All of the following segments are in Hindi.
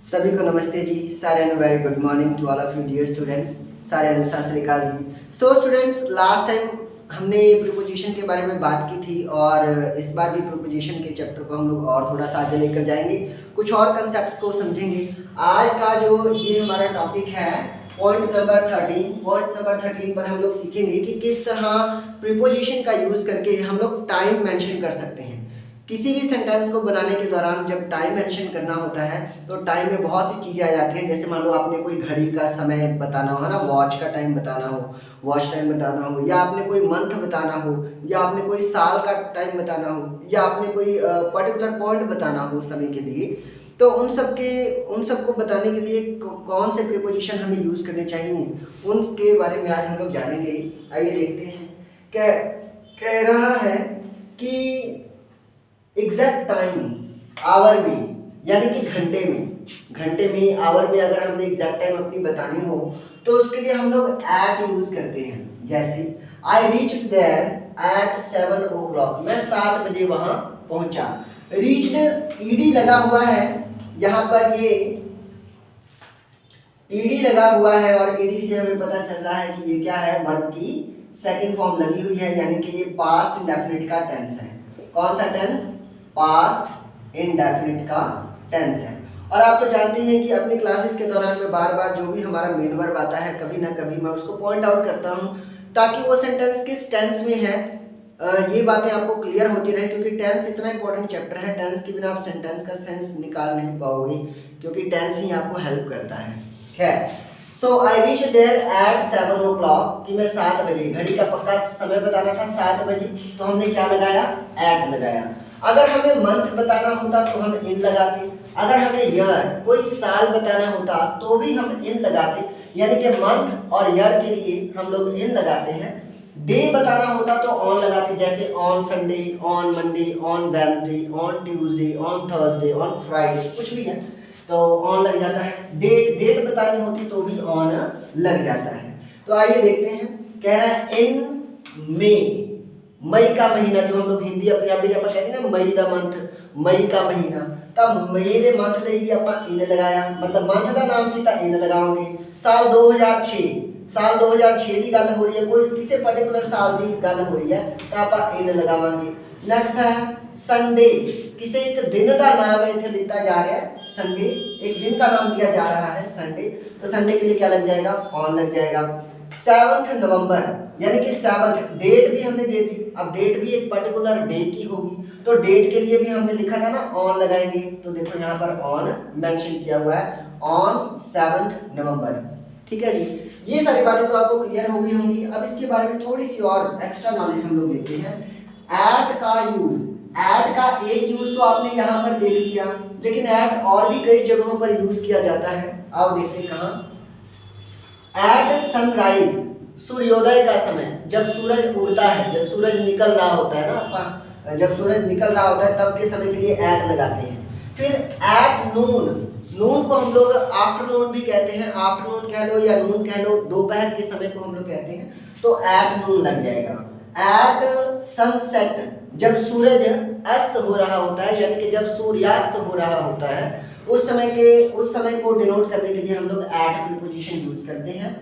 सभी को नमस्ते जी। सारे very good morning to all of you dear students. सारे Sat Shri Akal ji. So students, last time हमने प्रीपोजिशन के बारे में बात की थी और इस बार भी प्रीपोजिशन के चैप्टर को हम लोग और थोड़ा सा आगे लेकर जाएंगे, कुछ और कंसेप्ट्स को समझेंगे। आज का जो ये हमारा टॉपिक है पॉइंट नंबर 13 पर हम लोग सीखेंगे कि किस तरह प्रीपोजिशन का यूज़ करके हम लोग टाइम मेंशन कर सकते हैं। किसी भी सेंटेंस को बनाने के दौरान जब टाइम मेंशन करना होता है तो टाइम में बहुत सी चीज़ें आ जाती हैं। जैसे मान लो आपने कोई घड़ी का समय बताना हो, है ना, वॉच का टाइम बताना हो, वॉच टाइम बताना हो, या आपने कोई मंथ बताना हो, या आपने कोई साल का टाइम बताना हो, या आपने कोई पर्टिकुलर पॉइंट बताना हो समय के लिए। तो उन सब को बताने के लिए कौन से प्रीपोजिशन हमें यूज़ करने चाहिए, उनके बारे में आज हम लोग जानेंगे। आइए देखते हैं। कह रहा है कि एग्जैक्ट टाइम आवर में, यानी कि घंटे में आवर में अगर हमने एग्जैक्ट टाइम अपनी बतानी हो तो उसके लिए हम लोग एट यूज करते हैं। जैसे I reached there at 7 o'clock, मैं 7 बजे वहां पहुंचा। रीच्ड ईडी लगा हुआ है, यहाँ पर ये ईडी लगा हुआ है और ईडी से हमें पता चल रहा है कि ये क्या है, वर्ब की सेकंड फॉर्म लगी हुई है, यानी कि ये पास्ट इंडेफिनिट का टेंस है। कौन सा टेंस? पास्ट इंडेफिनिट का टेंस है। और आप तो जानते हैं कि अपनी क्लासेस के दौरान में बार बार जो भी हमारा मेन वर्ब आता है कभी ना कभी मैं उसको पॉइंट आउट करता हूं ताकि वो सेंटेंस किस टेंस में है ये बातें आपको क्लियर होती रहे, क्योंकि टेंस इतना इंपॉर्टेंट चैप्टर है। टेंस के बिना आप सेंटेंस का सेंस निकाल नहीं पाओगे, क्योंकि टेंस ही आपको हेल्प करता है। खैर, so I reach there at 7 o'clock, कि मैं 7 बजे, घड़ी का पक्का समय बताना था 7 बजे, तो हमने क्या लगाया? एट लगाया। अगर हमें मंथ बताना होता तो हम इन लगाते, अगर हमें ईयर कोई साल बताना होता तो भी हम इन लगाते, यानी कि मंथ और ईयर के लिए हम लोग इन लगाते हैं। डे बताना होता तो ऑन लगाते, जैसे on Sunday, on Monday, on Wednesday, on Tuesday, on Thursday, on Friday, कुछ भी है तो ऑन लग जाता है। डेट बतानी होती तो भी ऑन लग जाता है। तो आइए देखते हैं। कह रहा है इन मई, मई का महीना, जो हम लोग हिंदी अपने आप कहते हैं ना, मई द मंथ, मई का महीना, तब मई दे मंथ लेगी आप इन लगाया, मतलब मंथ का नाम सीधा इन लगाओगे। साल 2006, साल 2006 की गल हो रही है, कोई किसी पर्टिकुलर साल की गल हो रही है तो आप इन लगावांगे। नेक्स्ट है संडे, किसी एक दिन का नाम इतने लिखा जा रहा है, संडे एक दिन का नाम दिया जा रहा है संडे, तो संडे के लिए क्या लग जाएगा? ऑन लग जाएगा। 7 नवंबर, यानी कि 7 डेट भी हमने दे दी। अब डेट भी एक पर्टिकुलर डे की होगी तो डेट के लिए भी हमने लिखा था ना, ऑन लगाएंगे। तो देखो यहाँ पर ऑन मेंशन किया हुआ है, ऑन 7 नवंबर। ठीक है जी, ये सारी बातें तो आपको क्लियर हो गई होंगी। अब इसके बारे में थोड़ी सी और एक्स्ट्रा नॉलेज हम लोग लेते हैं। एट का यूज, एट का एक यूज तो आपने यहाँ पर देख लिया, लेकिन एट और भी कई जगहों पर यूज किया जाता है। आओ देखते हैं कहाँ। एट सनराइज, सूर्योदय का समय, जब सूरज उगता है, जब सूरज निकल रहा होता है ना, जब सूरज निकल रहा होता है तब के समय के लिए एट लगाते हैं। फिर एट नून, नून को हम लोग आफ्टरनून भी कहते हैं, आफ्टरनून कह लो या नून कह लो, दोपहर के समय को हम लोग कहते हैं, तो एट नून लग जाएगा। एट सनसेट, जब सूरज अस्त हो रहा होता है, यानी कि जब सूर्यास्त हो रहा होता है, उस समय को डिनोट करने के लिए हम लोग एट प्रीपोजिशन यूज करते हैं।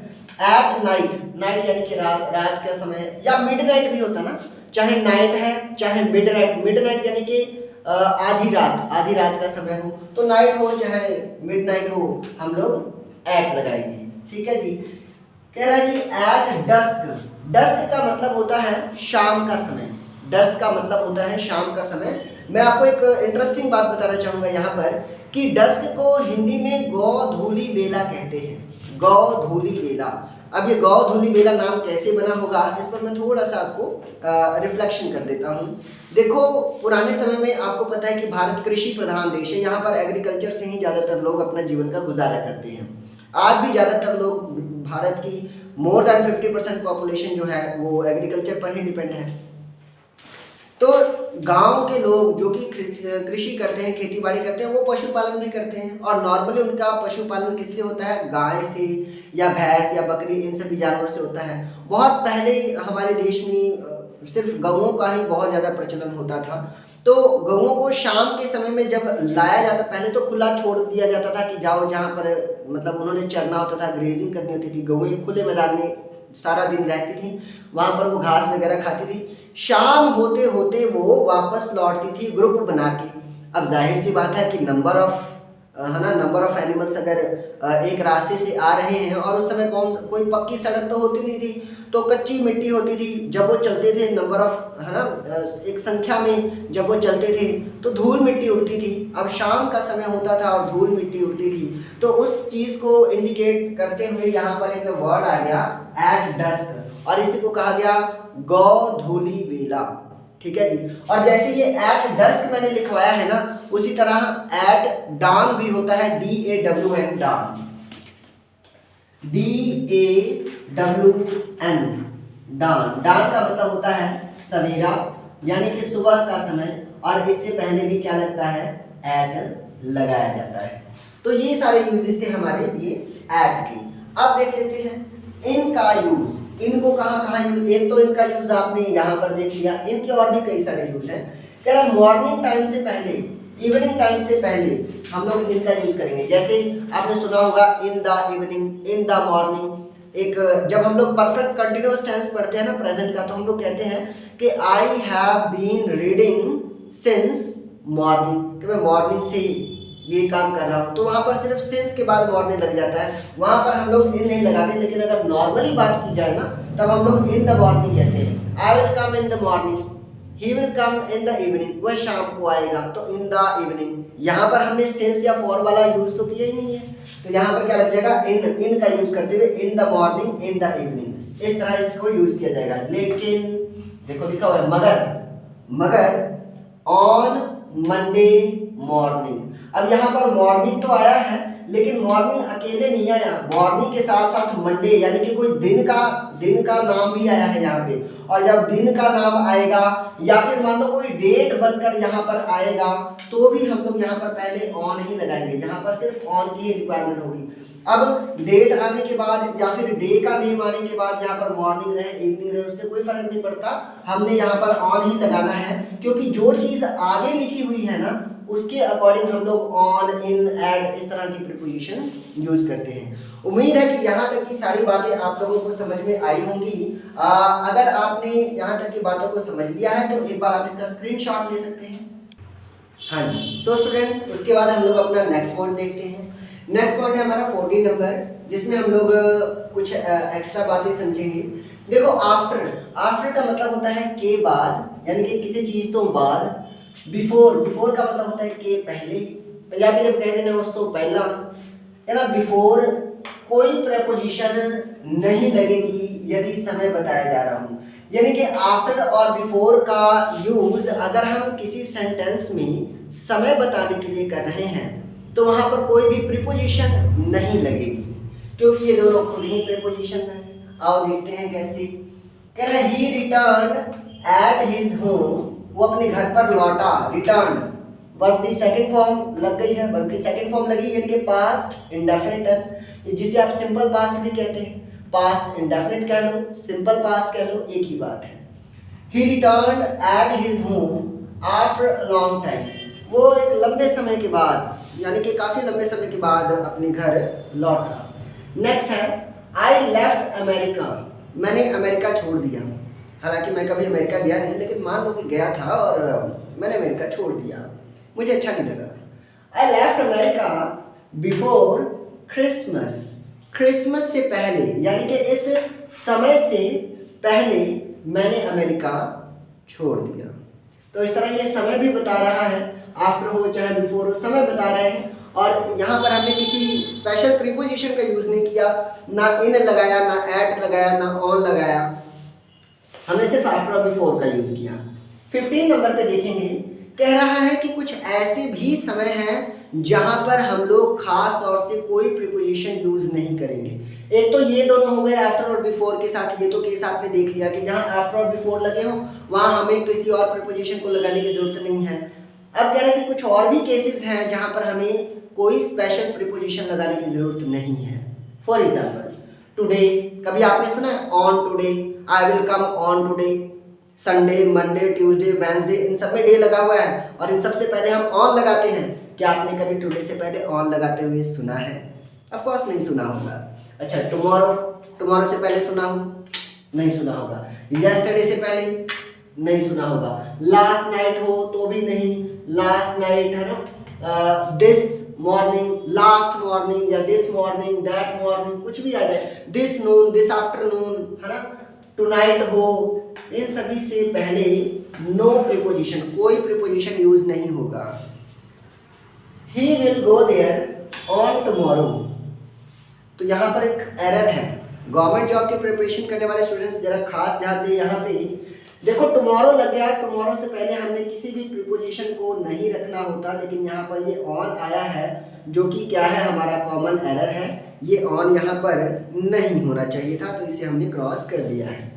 एट नाइट, नाइट यानी कि रात का समय, या मिडनाइट भी होता है ना, चाहे नाइट है चाहे मिडनाइट, मिडनाइट यानी कि आधी रात का समय हो, तो नाइट हो चाहे मिडनाइट हो हम लोग एट लगाएंगे। ठीक है जी। कह रहा है कि एट डस्क, डस्क का मतलब होता है शाम का समय, डस्क का मतलब होता है शाम का समय। मैं आपको एक इंटरेस्टिंग बात बताना चाहूंगा यहाँ पर कि डस्क को हिंदी में गोधूली बेला कहते हैं, गोधूली बेला। अब ये गोधूली बेला नाम कैसे बना होगा, इस पर मैं थोड़ा सा आपको रिफ्लेक्शन कर देता हूँ। देखो, पुराने समय में आपको पता है कि भारत कृषि प्रधान देश है, यहाँ पर एग्रीकल्चर से ही ज़्यादातर लोग अपना जीवन का गुजारा करते हैं। आज भी ज़्यादातर लोग, भारत की मोर देन 50% पॉपुलेशन जो है वो एग्रीकल्चर पर ही डिपेंड है। तो गांव के लोग जो कि कृषि करते हैं, खेती बाड़ी करते हैं, वो पशुपालन भी करते हैं। और नॉर्मली उनका पशुपालन किससे होता है? गाय से या भैंस या बकरी, इन सभी जानवरों से होता है। बहुत पहले हमारे देश में सिर्फ गौओं का ही बहुत ज़्यादा प्रचलन होता था, तो गऊओं को शाम के समय में जब लाया जाता, पहले तो खुला छोड़ दिया जाता था कि जाओ जहाँ पर मतलब उन्होंने चरना होता था, ग्रेजिंग करनी होती थी। गऊएं खुले मैदान में सारा दिन रहती थी, वहाँ पर वो घास वगैरह खाती थी। शाम होते होते वो वापस लौटती थी ग्रुप बना के। अब जाहिर सी बात है कि नंबर ऑफ एनिमल्स अगर एक रास्ते से आ रहे हैं, और उस समय कोई पक्की सड़क तो होती नहीं थी, तो कच्ची मिट्टी होती थी। जब वो चलते थे एक संख्या में जब वो चलते थे तो धूल मिट्टी उड़ती थी। अब शाम का समय होता था और धूल मिट्टी उड़ती थी, तो उस चीज़ को इंडिकेट करते हुए यहाँ पर एक वर्ड आ गया एट डस्क, और इसी को कहा गया गोधूली वेला। ठीक है जी। और जैसे ये एट डस्क मैंने लिखवाया है ना, उसी तरह एट डान भी होता है, DAWN डान, DAWN डान। डान का मतलब होता है सवेरा, यानी कि सुबह का समय, और इससे पहले भी क्या लगता है, एट लगाया जाता है। तो ये सारे यूजेस थे हमारे लिए एट के। अब देख लेते हैं इनका यूज। इनको कहाँ यूज, एक तो इनका यूज आपने यहाँ पर देख लिया, इनके और भी कई सारे यूज हैं। कह रहा मॉर्निंग टाइम से पहले, इवनिंग टाइम से पहले हम लोग इनका यूज करेंगे। जैसे आपने सुना होगा in the evening, in the morning. एक जब हम लोग परफेक्ट कंटिन्यूअस टेंस पढ़ते हैं ना प्रेजेंट का, तो हम लोग कहते हैं कि I have been reading since morning, कि मैं मॉर्निंग से ये काम कर रहा हूँ। तो वहाँ पर सिर्फ सिंस के बाद मॉर्निंग लग जाता है, वहाँ पर हम लोग इन नहीं लगाते। लेकिन अगर नॉर्मली बात की जाए ना, तब हम लोग इन द मॉर्निंग कहते हैं। आई will come in the morning, he will come in the evening, वह शाम को आएगा, तो इन द इवनिंग। यहाँ पर हमने सिंस या फॉर वाला यूज तो किया ही नहीं है, तो यहाँ पर क्या लग जाएगा, इन का यूज करते हुए in the morning, in the evening, इस तरह इसको यूज किया जाएगा। लेकिन देखो लिखा हुआ है मगर ऑन मंडे मॉर्निंग। अब यहाँ पर मॉर्निंग तो आया है, लेकिन मॉर्निंग अकेले नहीं आया, मॉर्निंग के साथ साथ मंडे, यानी कि कोई दिन का नाम भी आया है यहाँ पे। और जब दिन का नाम आएगा या फिर मान लो कोई डेट बनकर यहाँ पर आएगा, तो भी हम लोग यहाँ पर पहले ऑन ही लगाएंगे। यहाँ पर सिर्फ ऑन की ही रिक्वायरमेंट होगी। अब डेट आने के बाद या फिर डे का नेम आने के बाद यहाँ पर मॉर्निंग रहे इवनिंग रहे, उससे कोई फर्क नहीं पड़ता, हमने यहाँ पर ऑन ही लगाना है। क्योंकि जो चीज आगे लिखी हुई है ना, उसके अकॉर्डिंग हम लोग ऑन, इन, एड इस तरह की प्रीपोजिशन यूज करते हैं। उम्मीद है कि यहाँ तक की सारी बातें आप लोगों को समझ में आई होंगी। अगर आपने यहाँ तक की बातों को समझ लिया है तो एक बार आप इसका स्क्रीनशॉट ले सकते हैं। हाँ जी। सो स्टूडेंट्स, उसके बाद हम लोग अपना नेक्स्ट पॉइंट देखते हैं। नेक्स्ट पॉइंट है हमारा 14 नंबर, जिसमें हम लोग कुछ एक्स्ट्रा बातें समझेंगे। देखो आफ्टर का मतलब होता है के बाद, यानी कि किसी चीज तो बाद। बिफोर का मतलब होता है के पहले, पंजाबी जब कहते हैं दोस्तों पहला, है ना। बिफोर कोई प्रपोजिशन नहीं लगेगी यदि समय बताया जा रहा हूँ, यानी कि आफ्टर और बिफोर का यूज अगर हम किसी सेंटेंस में समय बताने के लिए कर रहे हैं, तो वहां पर कोई भी प्रीपोजिशन नहीं लगेगी, क्योंकि ये दोनों खुद ही प्रीपोजिशन है। आओ देखते हैं कैसे। कह रहा है ही रिटर्न्ड एट हिज होम, वो अपने घर पर लौटा। रिटर्न वर्ब की सेकंड फॉर्म लग गई है, वर्ब की सेकंड फॉर्म लगी, यानी कि पास्ट इंडेफिनिट टेंस, जिसे आप सिंपल पास्ट भी कहते हैं। पास्ट इंडेफिनिट कह लो, सिंपल पास्ट कह लो, एक ही बात है। ही returned at his home after a long time, वो एक लंबे समय के बाद, यानी कि काफी लंबे समय के बाद अपने घर लौटा। नेक्स्ट है आई लेफ्ट अमेरिका, मैंने अमेरिका छोड़ दिया। हालांकि मैं कभी अमेरिका गया नहीं, लेकिन मान लो कि गया था और मैंने अमेरिका छोड़ दिया, मुझे अच्छा नहीं लगा। I left America before Christmas, Christmas से पहले, यानी कि इस समय से पहले मैंने अमेरिका छोड़ दिया। तो इस तरह ये समय भी बता रहा है, आफ्टर हो चाहे बिफोर हो, समय बता रहे हैं। और यहाँ पर हमने किसी स्पेशल प्रीपोजिशन का यूज नहीं किया, ना इन लगाया, ना एट लगाया, ना ऑन लगाया, हमने सिर्फ आफ्टर और बिफोर का यूज किया। 15 नंबर पे देखेंगे, कह रहा है कि कुछ ऐसे भी समय हैं जहां पर हम लोग खास तौर से कोई प्रीपोजिशन यूज नहीं करेंगे। एक तो ये दोनों हो गए आफ्टर और बिफोर के साथ, ये तो केस आपने देख लिया कि जहां आफ्टर और बिफोर लगे हों वहां हमें किसी और प्रीपोजिशन को लगाने की जरूरत नहीं है। अब कह रहे हैं कि कुछ और भी केसेस हैं जहां पर हमें कोई स्पेशल प्रीपोजिशन लगाने की जरूरत नहीं है। फॉर एग्जाम्पल टुडे, कभी आपने सुना है on today, I will come on today, Sunday, Monday, Tuesday, Wednesday, इन सब में डे लगा हुआ है और इन सब से पहले हम ऑन लगाते हैं। क्या आपने कभी टुडे से पहले ऑन लगाते हुए सुना है? ऑफ कोर्स नहीं सुना होगा। अच्छा, टुमारो, टुमारो से पहले सुना हो? नहीं सुना होगा। यस्टरडे से पहले नहीं सुना होगा। लास्ट नाइट हो तो भी नहीं, लास्ट नाइट है ना, दिस मॉर्निंग, लास्ट मॉर्निंग या दिस मॉर्निंग, दैट मॉर्निंग, कुछ भी आ जाए, दिस नून, दिस आफ्टरनून, है ना, टुनाइट हो, इन सभी से पहले नो प्रीपोजिशन, कोई प्रीपोजिशन यूज नहीं होगा। He will go there on tomorrow, तो यहाँ पर एक एरर है। गवर्नमेंट जॉब की प्रिपरेशन करने वाले स्टूडेंट्स जरा खास ध्यान दें। यहाँ पे देखो टुमारो लग गया, टुमारो से पहले हमने किसी भी प्रीपोजिशन को नहीं रखना होता, लेकिन यहाँ पर ये ऑन आया है जो कि क्या है, हमारा कॉमन एरर है। ये ऑन यहाँ पर नहीं होना चाहिए था, तो इसे हमने क्रॉस कर दिया है।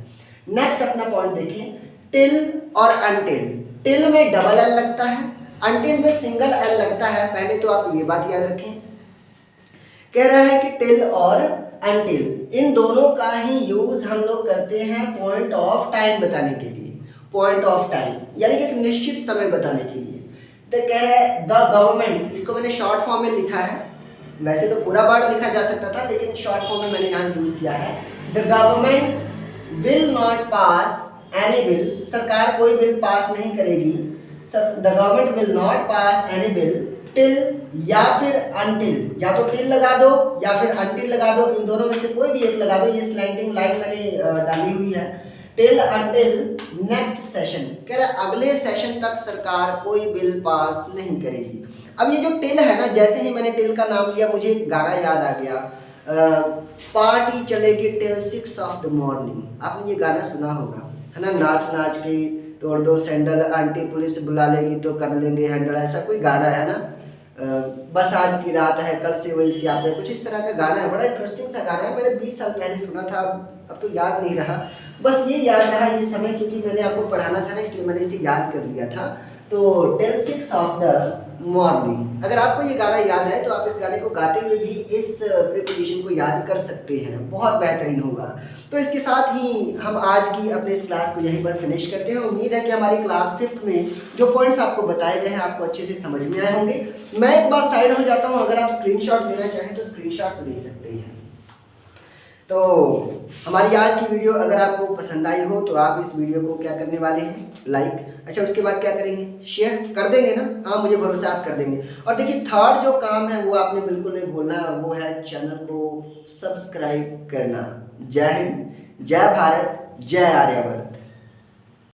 नेक्स्ट अपना पॉइंट देखें, टिल और अनटिल। टिल में डबल एल लगता है, अनटिल में सिंगल एल लगता है। पहले तो आप ये बात याद रखें, कह रहा है कि टिल और अनटिल इन दोनों का ही यूज हम लोग करते हैं पॉइंट ऑफ टाइम बताने के लिए। पॉइंट ऑफ टाइम यानी कि एक निश्चित समय बताने के लिए। तो कह रहा है द गवर्नमेंट, इसको मैंने शॉर्ट फॉर्म में लिखा है, वैसे तो पूरा वर्ड लिखा जा सकता था, लेकिन शॉर्ट फॉर्म में मैंने यहाँ यूज किया है। The government will not pass any bill, सरकार कोई बिल पास नहीं करेगी। The government will not pass any bill till या फिर अनटिल, या तो टिल लगा दो या फिर अनटिल लगा दो, इन दोनों में से कोई भी एक लगा दो। ये स्लैंटिंग लाइन मैंने डाली हुई है। टिल अनटिल नेक्स्ट सेशन, कह रहा है अगले सेशन तक सरकार कोई बिल पास नहीं करेगी। अब ये जो टिल है ना, जैसे ही मैंने टिल का नाम लिया मुझे एक गाना याद आ गया, पार्टी चलेगी टिल 6 ऑफ द मॉर्निंग। आपने ये गाना सुना होगा, है ना, नाच नाच के तोड़ दो सैंडल, आंटी पुलिस बुला लेगी तो कर लेंगे हैंडल, ऐसा कोई गाना है ना, बस आज की रात है कल से वही सियाप है, कुछ इस तरह का गाना है। बड़ा इंटरेस्टिंग सा गाना है, मैंने 20 साल पहले सुना था, अब तो याद नहीं रहा। बस ये याद रहा ये समय, क्योंकि मैंने आपको पढ़ाना था ना, इसलिए मैंने इसे याद कर लिया था। तो टिल 6 ऑफ द मॉर्निंग, अगर आपको ये गाना याद है तो आप इस गाने को गाते हुए भी इस प्रीपोजिशन को याद कर सकते हैं, बहुत बेहतरीन होगा। तो इसके साथ ही हम आज की अपने इस क्लास को यहीं पर फिनिश करते हैं। उम्मीद है कि हमारी क्लास 5th में जो पॉइंट्स आपको बताए गए हैं आपको अच्छे से समझ में आए होंगे। मैं एक बार साइड हो जाता हूँ, अगर आप स्क्रीनशॉट लेना चाहें तो स्क्रीनशॉट ले सकते हैं। तो हमारी आज की वीडियो अगर आपको पसंद आई हो तो आप इस वीडियो को क्या करने वाले हैं, लाइक, अच्छा उसके बाद क्या करेंगे, शेयर कर देंगे ना, हाँ मुझे भरोसा आप कर देंगे। और देखिए थर्ड जो काम है वो आपने बिल्कुल नहीं भूलना, वो है चैनल को सब्सक्राइब करना। जय हिंद, जय भारत, जय आर्यवर्त।